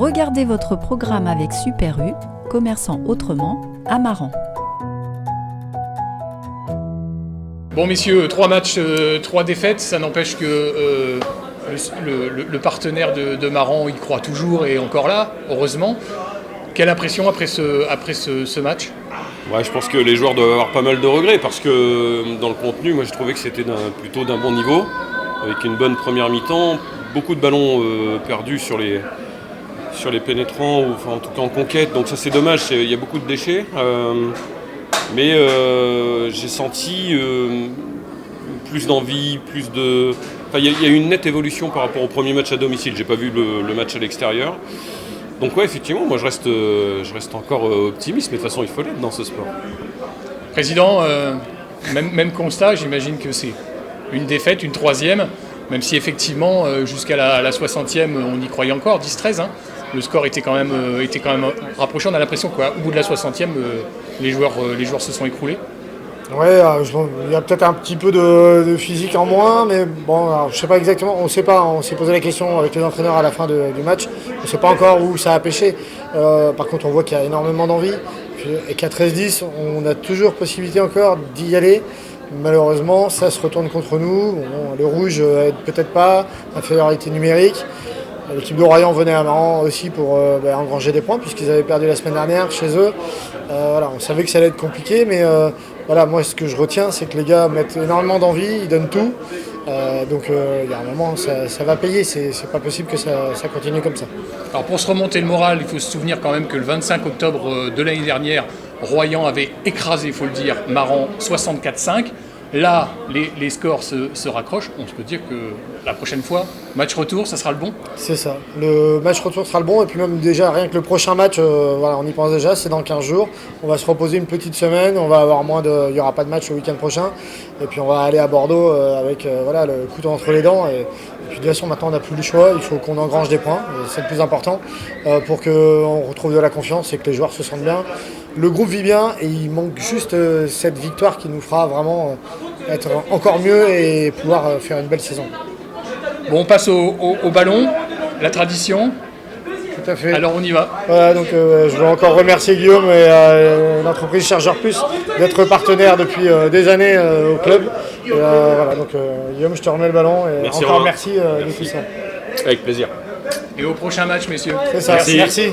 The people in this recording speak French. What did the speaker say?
Regardez votre programme avec Super U, commerçant autrement, à Maran. Bon messieurs, 3 matchs, 3 défaites, ça n'empêche que le partenaire de Maran y croit toujours et encore là, heureusement. Quelle impression après ce match ? Ouais, je pense que les joueurs doivent avoir pas mal de regrets parce que dans le contenu, moi j'ai trouvé que c'était plutôt d'un bon niveau, avec une bonne première mi-temps, beaucoup de ballons perdus sur les pénétrants, ou enfin, en tout cas en conquête, donc ça c'est dommage, il y a beaucoup de déchets. Mais j'ai senti plus d'envie, plus de... Enfin, il y a eu une nette évolution par rapport au premier match à domicile. J'ai pas vu le match à l'extérieur. Donc ouais, effectivement, moi je reste encore optimiste, mais de toute façon il faut l'être dans ce sport. Président, même constat, j'imagine que c'est une défaite, une 3e, même si effectivement jusqu'à la 60e on y croyait encore, 10-13. Hein. Le score était quand même rapproché, on a l'impression qu'au bout de la 60e, les joueurs se sont écroulés. Ouais, il y a peut-être un petit peu de physique en moins, mais bon, alors, je sais pas exactement, on s'est posé la question avec les entraîneurs à la fin du match, on ne sait pas encore où ça a pêché. Par contre, on voit qu'il y a énormément d'envie, et qu'à 13-10, on a toujours possibilité encore d'y aller. Malheureusement, ça se retourne contre nous, bon, le rouge aide peut-être pas, infériorité numérique. L'équipe d'Orient venait à Maran aussi pour engranger des points puisqu'ils avaient perdu la semaine dernière chez eux. Voilà, on savait que ça allait être compliqué, mais voilà, moi ce que je retiens, c'est que les gars mettent énormément d'envie, ils donnent tout. Donc il y a un moment, ça va payer, c'est pas possible que ça continue comme ça. Alors pour se remonter le moral, il faut se souvenir quand même que le 25 octobre de l'année dernière, Royan avait écrasé, il faut le dire, Maran 64-5. Là, les scores se raccrochent. On se peut dire que la prochaine fois, match retour, ça sera le bon ? C'est ça. Le match retour sera le bon. Et puis même déjà, rien que le prochain match, voilà, on y pense déjà, c'est dans 15 jours. On va se reposer une petite semaine. Il n'y aura pas de match le week-end prochain. Et puis on va aller à Bordeaux avec le couteau entre les dents. Et puis de toute façon, maintenant, on n'a plus le choix. Il faut qu'on engrange des points. C'est le plus important pour qu'on retrouve de la confiance et que les joueurs se sentent bien. Le groupe vit bien et il manque juste cette victoire qui nous fera vraiment être encore mieux et pouvoir faire une belle saison. Bon, on passe au ballon, la tradition. Tout à fait. Alors on y va. Voilà, donc je veux encore remercier Guillaume et l'entreprise Chargeur Plus d'être partenaire depuis des années au club. Et, voilà, donc Guillaume, je te remets le ballon et merci encore merci de tout ça. Avec plaisir. Et au prochain match, messieurs. C'est ça, merci.